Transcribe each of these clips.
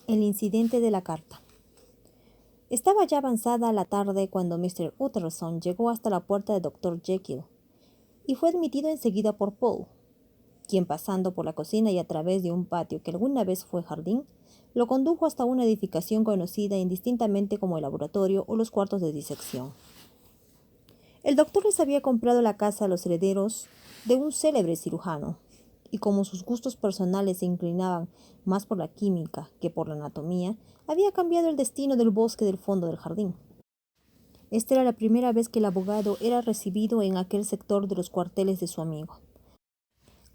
El incidente de la carta. Estaba ya avanzada la tarde cuando Mr. Utterson llegó hasta la puerta de Dr. Jekyll y fue admitido enseguida por Poe, quien pasando por la cocina y a través de un patio que alguna vez fue jardín, lo condujo hasta una edificación conocida indistintamente como el laboratorio o los cuartos de disección. El doctor les había comprado la casa a los herederos de un célebre cirujano, y como sus gustos personales se inclinaban más por la química que por la anatomía, había cambiado el destino del bosque del fondo del jardín. Esta era la primera vez que el abogado era recibido en aquel sector de los cuarteles de su amigo.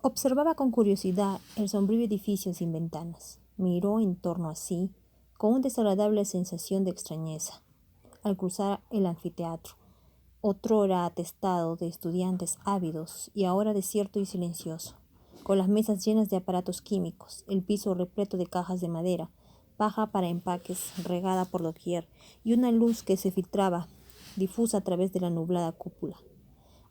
Observaba con curiosidad el sombrío edificio sin ventanas. Miró en torno a sí con una desagradable sensación de extrañeza. Al cruzar el anfiteatro, otrora atestado de estudiantes ávidos y ahora desierto y silencioso, con las mesas llenas de aparatos químicos, el piso repleto de cajas de madera, paja para empaques regada por doquier y una luz que se filtraba difusa a través de la nublada cúpula.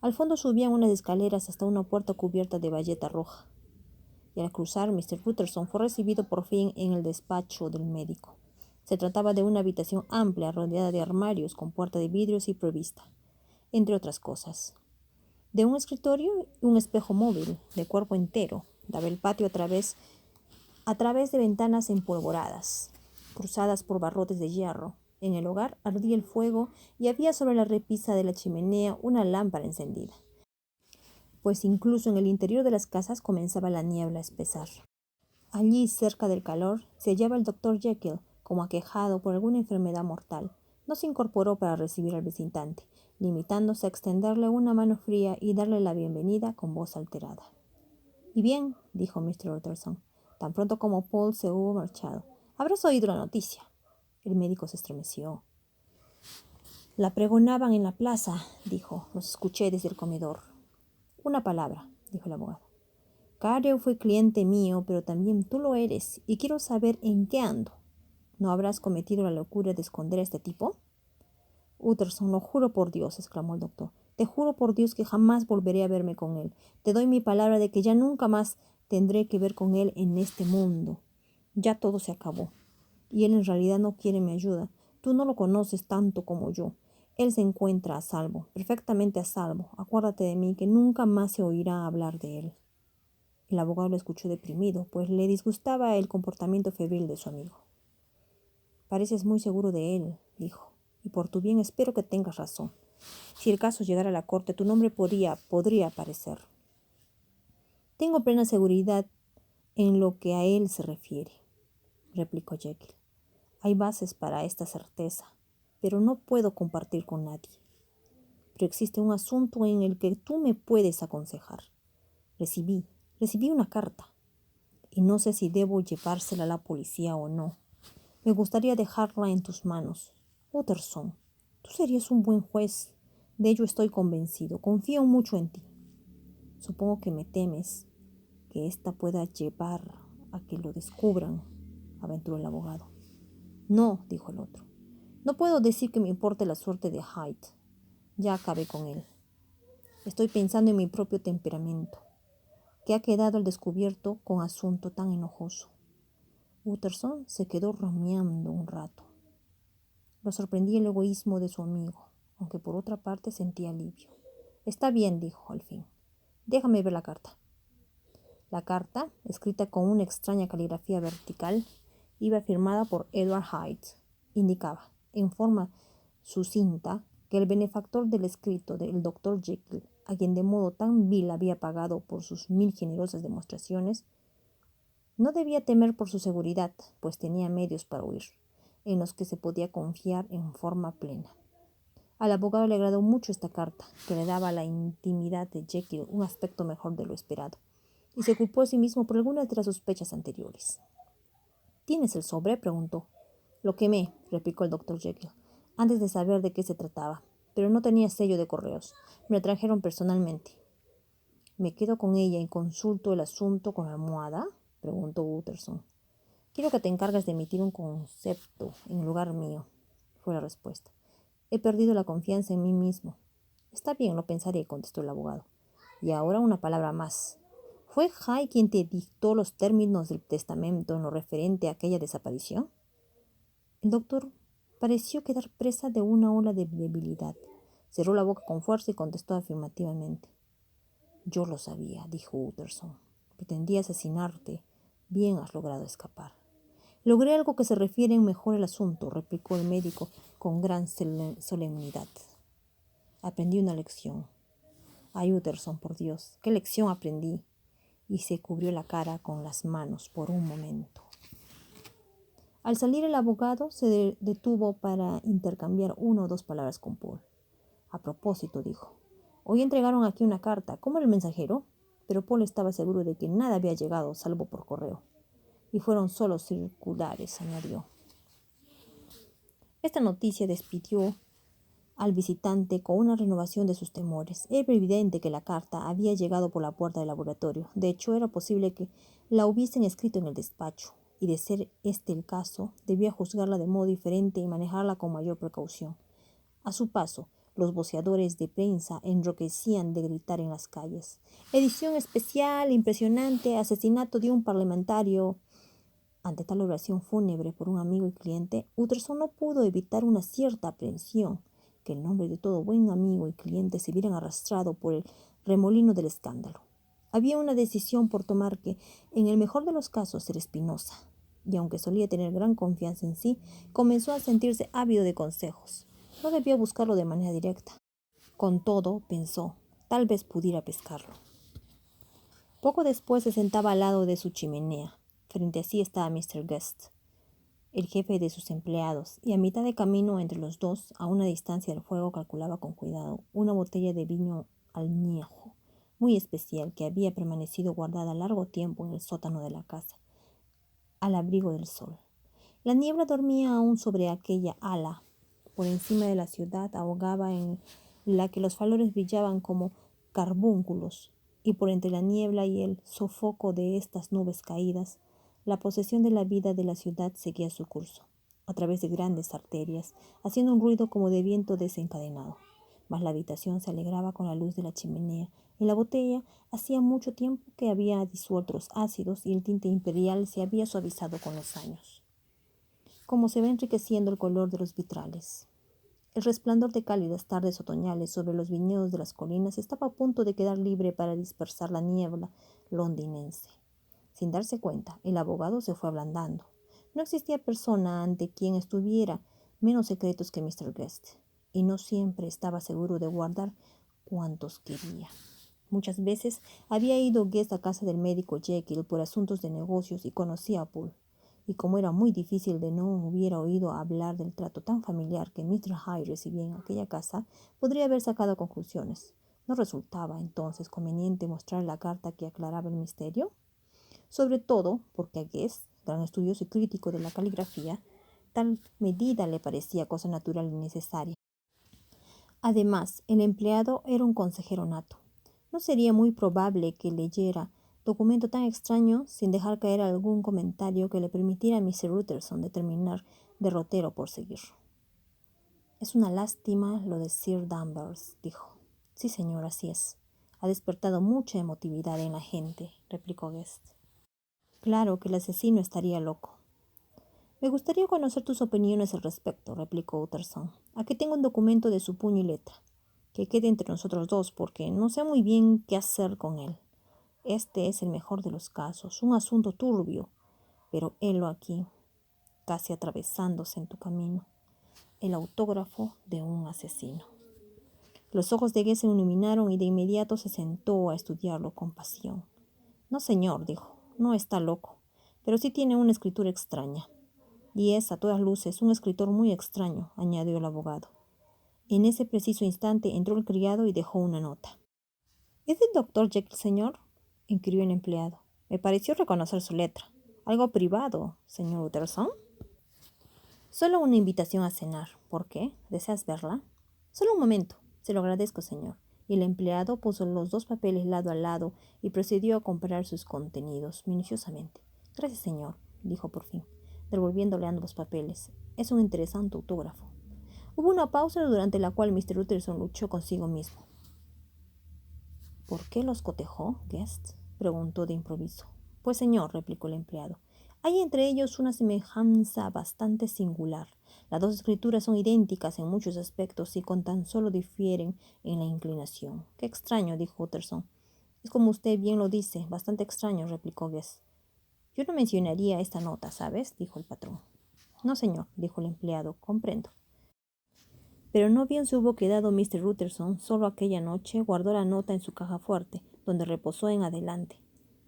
Al fondo subían unas escaleras hasta una puerta cubierta de bayeta roja. Y al cruzar, Mr. Utterson fue recibido por fin en el despacho del médico. Se trataba de una habitación amplia rodeada de armarios con puerta de vidrios y provista, entre otras cosas, de un escritorio y un espejo móvil de cuerpo entero. Daba el patio a través de ventanas empolvoradas, cruzadas por barrotes de hierro. En el hogar ardía el fuego y había sobre la repisa de la chimenea una lámpara encendida, pues incluso en el interior de las casas comenzaba la niebla a espesar. Allí, cerca del calor, se hallaba el doctor Jekyll, como aquejado por alguna enfermedad mortal. No se incorporó para recibir al visitante, limitándose a extenderle una mano fría y darle la bienvenida con voz alterada. «Y bien», dijo Mr. Utterson, tan pronto como Paul se hubo marchado, «habrás oído la noticia». El médico se estremeció. «La pregonaban en la plaza», dijo. «Los escuché desde el comedor». «Una palabra», dijo el abogado. «Carew fue cliente mío, pero también tú lo eres, y quiero saber en qué ando. ¿No habrás cometido la locura de esconder a este tipo?» «Utterson, lo juro por Dios», exclamó el doctor. «Te juro por Dios que jamás volveré a verme con él. Te doy mi palabra de que ya nunca más tendré que ver con él en este mundo. Ya todo se acabó. Y él en realidad no quiere mi ayuda. Tú no lo conoces tanto como yo. Él se encuentra a salvo, perfectamente a salvo. Acuérdate de mí, que nunca más se oirá hablar de él». El abogado lo escuchó deprimido, pues le disgustaba el comportamiento febril de su amigo. «Pareces muy seguro de él», dijo, «y por tu bien espero que tengas razón. Si el caso llegara a la corte, tu nombre podría aparecer». «Tengo plena seguridad en lo que a él se refiere», replicó Jekyll. «Hay bases para esta certeza, pero no puedo compartir con nadie. Pero existe un asunto en el que tú me puedes aconsejar. Recibí una carta, y no sé si debo llevársela a la policía o no. Me gustaría dejarla en tus manos. Utterson, tú serías un buen juez. De ello estoy convencido. Confío mucho en ti. Supongo que me temes que ésta pueda llevar a que lo descubran», aventuró el abogado. «No», dijo el otro. «No puedo decir que me importe la suerte de Hyde. Ya acabé con él. Estoy pensando en mi propio temperamento, que ha quedado al descubierto con asunto tan enojoso». Utterson se quedó rumiando un rato. Lo sorprendía el egoísmo de su amigo, aunque por otra parte sentía alivio. «Está bien», dijo al fin. «Déjame ver la carta». La carta, escrita con una extraña caligrafía vertical, iba firmada por Edward Hyde. Indicaba, en forma sucinta, que el benefactor del escrito, el doctor Jekyll, a quien de modo tan vil había pagado por sus 1000 generosas demostraciones, no debía temer por su seguridad, pues tenía medios para huir, en los que se podía confiar en forma plena. Al abogado le agradó mucho esta carta, que le daba a la intimidad de Jekyll un aspecto mejor de lo esperado, y se culpó a sí mismo por algunas de las sospechas anteriores. «¿Tienes el sobre?», preguntó. «Lo quemé», replicó el doctor Jekyll, antes de saber de qué se trataba, «pero no tenía sello de correos. Me lo trajeron personalmente». «¿Me quedo con ella y consulto el asunto con la almohada?», preguntó Utterson. «Quiero que te encargues de emitir un concepto en lugar mío», fue la respuesta. «He perdido la confianza en mí mismo». «Está bien, lo pensaré», contestó el abogado. «Y ahora una palabra más. ¿Fue Hyde quien te dictó los términos del testamento en lo referente a aquella desaparición? El doctor pareció quedar presa de una ola de debilidad. Cerró la boca con fuerza y contestó afirmativamente. Yo lo sabía, dijo Utterson. Pretendía asesinarte. Bien has logrado escapar. Logré algo que se refiere mejor al asunto, replicó el médico con gran solemnidad. Aprendí una lección. Ay, Utterson, por Dios, ¿qué lección aprendí? Y se cubrió la cara con las manos por un momento. Al salir el abogado se detuvo para intercambiar una o dos palabras con Paul. A propósito, dijo, hoy entregaron aquí una carta. ¿Cómo era el mensajero? Pero Paul estaba seguro de que nada había llegado, salvo por correo. Y fueron solo circulares, añadió. Esta noticia despidió al visitante con una renovación de sus temores. Era evidente que la carta había llegado por la puerta del laboratorio. De hecho, era posible que la hubiesen escrito en el despacho, y de ser este el caso, debía juzgarla de modo diferente y manejarla con mayor precaución. A su paso, los voceadores de prensa enroquecían de gritar en las calles. Edición especial, impresionante, asesinato de un parlamentario. Ante tal oración fúnebre por un amigo y cliente, Utterson no pudo evitar una cierta aprensión, que el nombre de todo buen amigo y cliente se vieran arrastrado por el remolino del escándalo. Había una decisión por tomar que, en el mejor de los casos, era espinosa, y aunque solía tener gran confianza en sí, comenzó a sentirse ávido de consejos. No debía buscarlo de manera directa. Con todo, pensó, tal vez pudiera pescarlo. Poco después se sentaba al lado de su chimenea. Frente a sí estaba Mr. Guest, el jefe de sus empleados, y a mitad de camino entre los dos, a una distancia del fuego, calculaba con cuidado una botella de vino añejo, muy especial, que había permanecido guardada largo tiempo en el sótano de la casa, al abrigo del sol. La niebla dormía aún sobre aquella ala. Por encima de la ciudad ahogaba en la que los faroles brillaban como carbúnculos, y por entre la niebla y el sofoco de estas nubes caídas, la posesión de la vida de la ciudad seguía su curso, a través de grandes arterias, haciendo un ruido como de viento desencadenado. Mas la habitación se alegraba con la luz de la chimenea. En la botella hacía mucho tiempo que había disuelto los ácidos y el tinte imperial se había suavizado con los años, como se va enriqueciendo el color de los vitrales. El resplandor de cálidas tardes otoñales sobre los viñedos de las colinas estaba a punto de quedar libre para dispersar la niebla londinense. Sin darse cuenta, el abogado se fue ablandando. No existía persona ante quien estuviera menos secretos que Mr. Guest, y no siempre estaba seguro de guardar cuantos quería. Muchas veces había ido Guest a casa del médico Jekyll por asuntos de negocios y conocía a Poole, y como era muy difícil de no hubiera oído hablar del trato tan familiar que Mr. Hyde recibía en aquella casa, podría haber sacado conclusiones. ¿No resultaba entonces conveniente mostrar la carta que aclaraba el misterio? Sobre todo porque a Guest, gran estudioso y crítico de la caligrafía, tal medida le parecía cosa natural y necesaria. Además, el empleado era un consejero nato. No sería muy probable que leyera documento tan extraño sin dejar caer algún comentario que le permitiera a Mr. Utterson determinar derrotero por seguirlo. Es una lástima lo de Sir Danvers, dijo. Sí, señor, así es. Ha despertado mucha emotividad en la gente, replicó Guest. Claro que el asesino estaría loco. Me gustaría conocer tus opiniones al respecto, replicó Utterson. Aquí tengo un documento de su puño y letra. Que quede entre nosotros dos, porque no sé muy bien qué hacer con él. Este es el mejor de los casos, un asunto turbio, pero helo aquí, casi atravesándose en tu camino, el autógrafo de un asesino. Los ojos de Guest se iluminaron y de inmediato se sentó a estudiarlo con pasión. No, señor, dijo, no está loco, pero sí tiene una escritura extraña. Y es, a todas luces, un escritor muy extraño, añadió el abogado. En ese preciso instante entró el criado y dejó una nota. ¿Es el doctor Jekyll, señor?, inquirió el empleado. Me pareció reconocer su letra. ¿Algo privado, señor Utterson? Solo una invitación a cenar. ¿Por qué? ¿Deseas verla? Solo un momento. Se lo agradezco, señor. Y el empleado puso los dos papeles lado a lado y procedió a comparar sus contenidos minuciosamente. Gracias, señor, dijo por fin, devolviéndole ambos papeles. Es un interesante autógrafo. Hubo una pausa durante la cual Mr. Utterson luchó consigo mismo. ¿Por qué los cotejó, Guest? preguntó de improviso. Pues señor, replicó el empleado, hay entre ellos una semejanza bastante singular. Las dos escrituras son idénticas en muchos aspectos y con tan solo difieren en la inclinación. Qué extraño, dijo Utterson. Es como usted bien lo dice, bastante extraño, replicó Guest. Yo no mencionaría esta nota, ¿sabes?, dijo el patrón. No, señor, dijo el empleado, comprendo. Pero no bien se hubo quedado Mr. Utterson solo aquella noche, guardó la nota en su caja fuerte, donde reposó en adelante.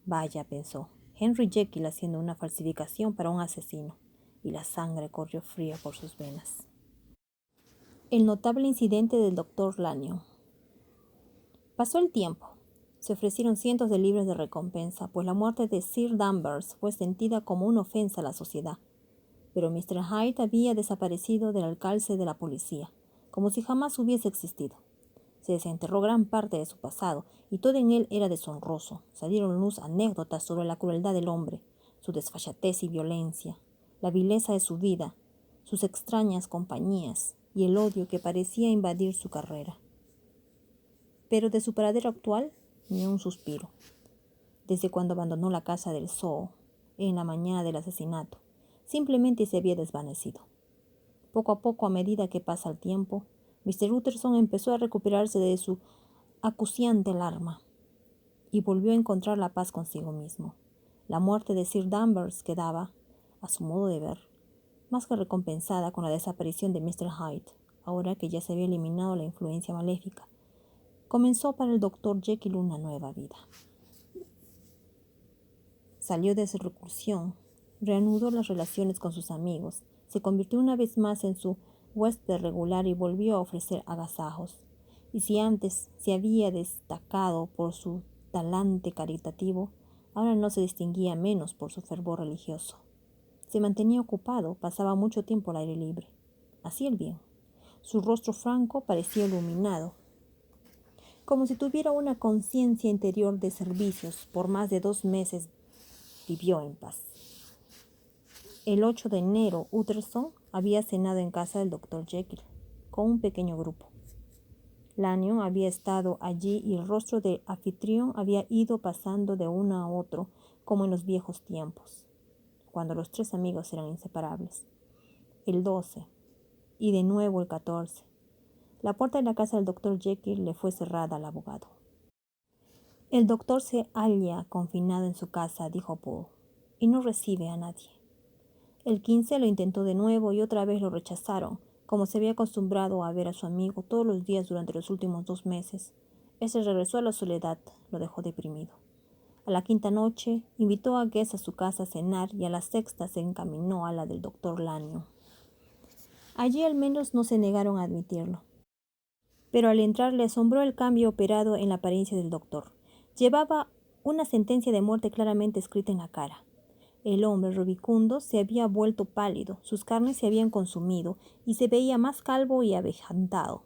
Vaya, pensó, Henry Jekyll haciendo una falsificación para un asesino, y la sangre corrió fría por sus venas. El notable incidente del doctor Lanyon. Pasó el tiempo. Se ofrecieron cientos de libras de recompensa, pues la muerte de Sir Danvers fue sentida como una ofensa a la sociedad. Pero Mr. Hyde había desaparecido del alcance de la policía, como si jamás hubiese existido. Se desenterró gran parte de su pasado, y todo en él era deshonroso. Salieron luz anécdotas sobre la crueldad del hombre, su desfachatez y violencia, la vileza de su vida, sus extrañas compañías y el odio que parecía invadir su carrera. Pero de su paradero actual, ni un suspiro. Desde cuando abandonó la casa del zoo, en la mañana del asesinato, simplemente se había desvanecido. Poco a poco, a medida que pasa el tiempo, Mr. Utterson empezó a recuperarse de su acuciante alarma y volvió a encontrar la paz consigo mismo. La muerte de Sir Danvers quedaba, a su modo de ver, más que recompensada con la desaparición de Mr. Hyde, ahora que ya se había eliminado la influencia maléfica. Comenzó para el Dr. Jekyll una nueva vida. Salió de su reclusión, reanudó las relaciones con sus amigos, se convirtió una vez más en su huésped regular y volvió a ofrecer agasajos. Y si antes se había destacado por su talante caritativo, ahora no se distinguía menos por su fervor religioso. Se mantenía ocupado, pasaba mucho tiempo al aire libre. Hacía el bien. Su rostro franco parecía iluminado, como si tuviera una conciencia interior de servicios. Por más de 2 meses vivió en paz. El 8 de enero, Utterson había cenado en casa del Dr. Jekyll, con un pequeño grupo. Lanyon había estado allí y el rostro del anfitrión había ido pasando de uno a otro, como en los viejos tiempos, cuando los 3 amigos eran inseparables. El 12, y de nuevo el 14. La puerta de la casa del Dr. Jekyll le fue cerrada al abogado. El doctor se halla confinado en su casa, dijo Poole, y no recibe a nadie. El 15 lo intentó de nuevo y otra vez lo rechazaron, como se había acostumbrado a ver a su amigo todos los días durante los últimos 2 meses. Ese regresó a la soledad, lo dejó deprimido. A la 5ª noche invitó a Guest a su casa a cenar y a la 6ª se encaminó a la del doctor Lanyon. Allí al menos no se negaron a admitirlo. Pero al entrar le asombró el cambio operado en la apariencia del doctor. Llevaba una sentencia de muerte claramente escrita en la cara. El hombre rubicundo se había vuelto pálido, sus carnes se habían consumido y se veía más calvo y avejentado.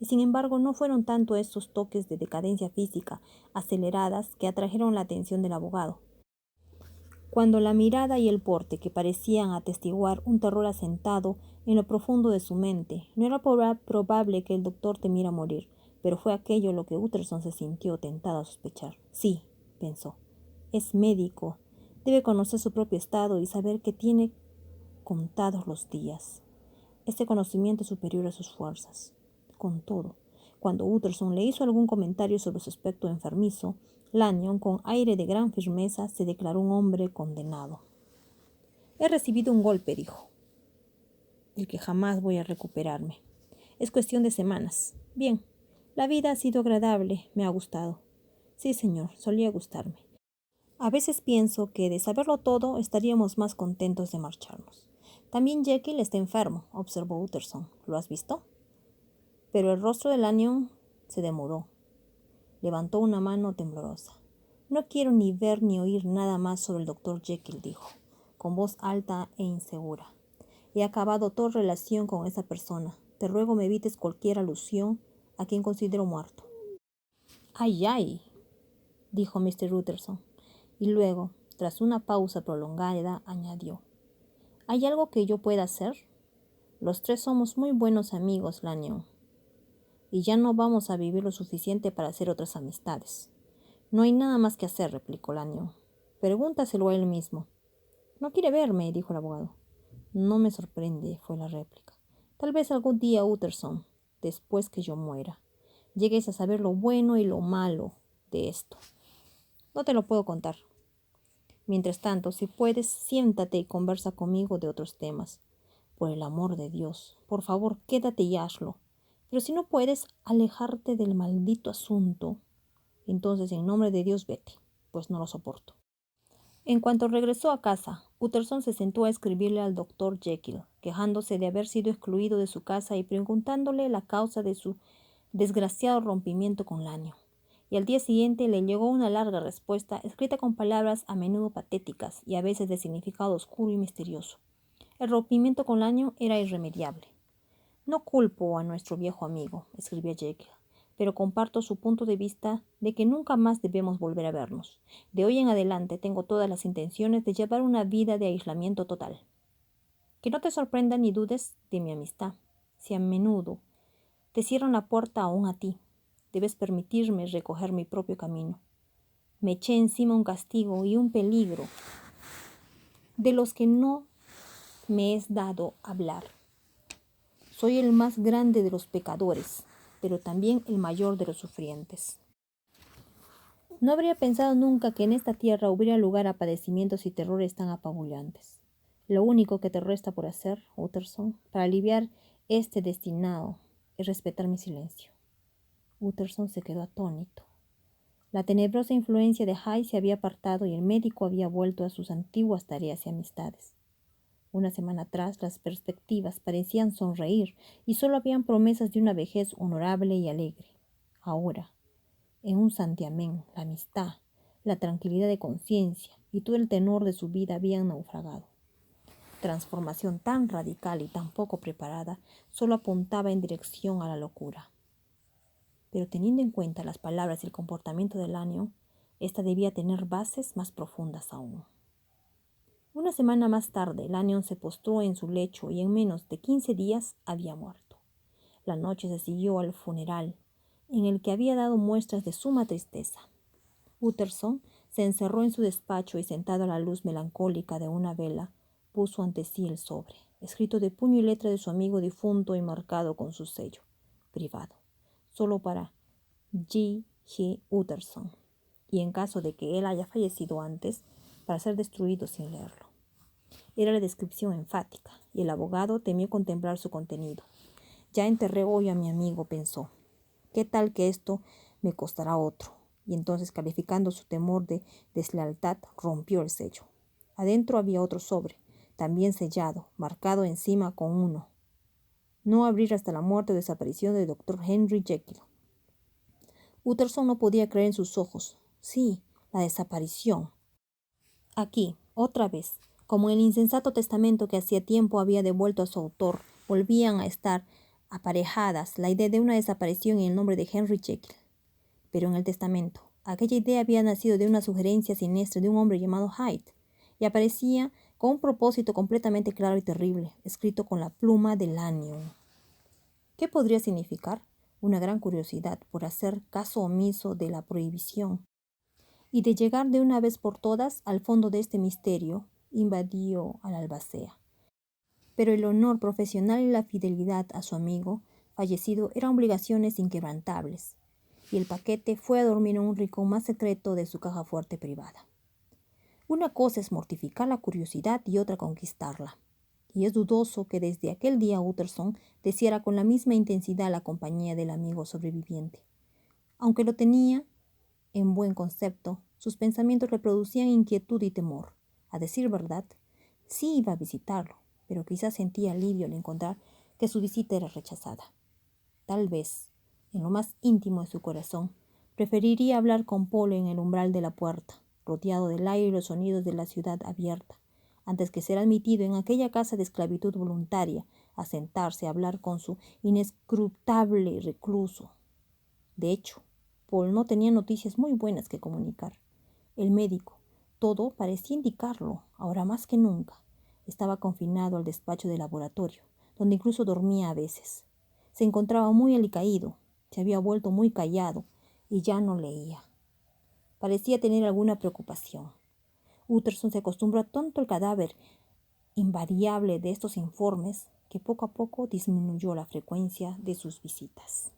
Y sin embargo no fueron tanto estos toques de decadencia física aceleradas que atrajeron la atención del abogado. Cuando la mirada y el porte que parecían atestiguar un terror asentado en lo profundo de su mente, no era probable que el doctor temiera morir, pero fue aquello lo que Utterson se sintió tentado a sospechar. Sí, pensó, es médico, debe conocer su propio estado y saber que tiene contados los días. Este conocimiento es superior a sus fuerzas. Con todo, cuando Utterson le hizo algún comentario sobre su aspecto enfermizo, Lanyon, con aire de gran firmeza, se declaró un hombre condenado. He recibido un golpe, dijo, del que jamás voy a recuperarme. Es cuestión de semanas. Bien, la vida ha sido agradable, me ha gustado. Sí, señor, solía gustarme. A veces pienso que, de saberlo todo, estaríamos más contentos de marcharnos. También Jekyll está enfermo, observó Utterson. ¿Lo has visto? Pero el rostro de Lanyon se demudó. Levantó una mano temblorosa. No quiero ni ver ni oír nada más sobre el Dr. Jekyll, dijo, con voz alta e insegura. He acabado toda relación con esa persona. Te ruego me evites cualquier alusión a quien considero muerto. ¡Ay, ay!, dijo Mr. Utterson, y luego, tras una pausa prolongada, añadió. ¿Hay algo que yo pueda hacer? Los 3 somos muy buenos amigos, Lanyon, y ya no vamos a vivir lo suficiente para hacer otras amistades. No hay nada más que hacer, replicó Lanyon. Pregúntaselo a él mismo. No quiere verme, dijo el abogado. No me sorprende, fue la réplica. Tal vez algún día, Utterson, después que yo muera, llegues a saber lo bueno y lo malo de esto. No te lo puedo contar. Mientras tanto, si puedes, siéntate y conversa conmigo de otros temas. Por el amor de Dios, por favor, quédate y hazlo. Pero si no puedes alejarte del maldito asunto, entonces en nombre de Dios vete, pues no lo soporto. En cuanto regresó a casa, Utterson se sentó a escribirle al doctor Jekyll, quejándose de haber sido excluido de su casa y preguntándole la causa de su desgraciado rompimiento con Lanyon. Y al día siguiente le llegó una larga respuesta escrita con palabras a menudo patéticas y a veces de significado oscuro y misterioso. El rompimiento con Lanyon era irremediable. No culpo a nuestro viejo amigo, escribía Jekyll, pero comparto su punto de vista de que nunca más debemos volver a vernos. De hoy en adelante tengo todas las intenciones de llevar una vida de aislamiento total. Que no te sorprenda ni dudes de mi amistad. Si a menudo te cierran la puerta aún a ti, debes permitirme recoger mi propio camino. Me eché encima un castigo y un peligro de los que no me es dado hablar. Soy el más grande de los pecadores, pero también el mayor de los sufrientes. No habría pensado nunca que en esta tierra hubiera lugar a padecimientos y terrores tan apabullantes. Lo único que te resta por hacer, Utterson, para aliviar este destinado, es respetar mi silencio. Utterson se quedó atónito. La tenebrosa influencia de Hyde se había apartado y el médico había vuelto a sus antiguas tareas y amistades. Una semana atrás las perspectivas parecían sonreír y solo habían promesas de una vejez honorable y alegre. Ahora, en un santiamén, la amistad, la tranquilidad de conciencia y todo el tenor de su vida habían naufragado. Transformación tan radical y tan poco preparada solo apuntaba en dirección a la locura. Pero teniendo en cuenta las palabras y el comportamiento de Lanyon, esta debía tener bases más profundas aún. Una semana más tarde, Lanyon se postró en su lecho y en menos de 15 días había muerto. La noche se siguió al funeral, en el que había dado muestras de suma tristeza. Utterson se encerró en su despacho y, sentado a la luz melancólica de una vela, puso ante sí el sobre, escrito de puño y letra de su amigo difunto y marcado con su sello, privado, solo para G. G. Utterson, y en caso de que él haya fallecido antes, para ser destruido sin leerlo. Era la descripción enfática, y el abogado temió contemplar su contenido. Ya enterré hoy a mi amigo, pensó. ¿Qué tal que esto me costará otro? Y entonces, calificando su temor de deslealtad, rompió el sello. Adentro había otro sobre, también sellado, marcado encima con 1. No abrir hasta la muerte o desaparición del Dr. Henry Jekyll. Utterson no podía creer en sus ojos. Sí, la desaparición. Aquí, otra vez, como en el insensato testamento que hacía tiempo había devuelto a su autor, volvían a estar aparejadas la idea de una desaparición y el nombre de Henry Jekyll. Pero en el testamento, aquella idea había nacido de una sugerencia siniestra de un hombre llamado Hyde, y aparecía con un propósito completamente claro y terrible, escrito con la pluma de Lanyon. ¿Qué podría significar? Una gran curiosidad por hacer caso omiso de la prohibición y de llegar de una vez por todas al fondo de este misterio, invadió a la albacea. Pero el honor profesional y la fidelidad a su amigo fallecido eran obligaciones inquebrantables, y el paquete fue a dormir en un rincón más secreto de su caja fuerte privada. Una cosa es mortificar la curiosidad y otra conquistarla, y es dudoso que desde aquel día Utterson deseara con la misma intensidad la compañía del amigo sobreviviente. Aunque lo tenía en buen concepto, sus pensamientos le producían inquietud y temor. A decir verdad, sí iba a visitarlo, pero quizás sentía alivio al encontrar que su visita era rechazada. Tal vez, en lo más íntimo de su corazón, preferiría hablar con Polo en el umbral de la puerta, rodeado del aire y los sonidos de la ciudad abierta, antes que ser admitido en aquella casa de esclavitud voluntaria, a sentarse a hablar con su inescrutable recluso. De hecho, Paul no tenía noticias muy buenas que comunicar. El médico, todo parecía indicarlo, ahora más que nunca, estaba confinado al despacho de laboratorio, donde incluso dormía a veces. Se encontraba muy alicaído, se había vuelto muy callado y ya no leía. parecía tener alguna preocupación. Utterson se acostumbró tanto al cadáver invariable de estos informes que poco a poco disminuyó la frecuencia de sus visitas.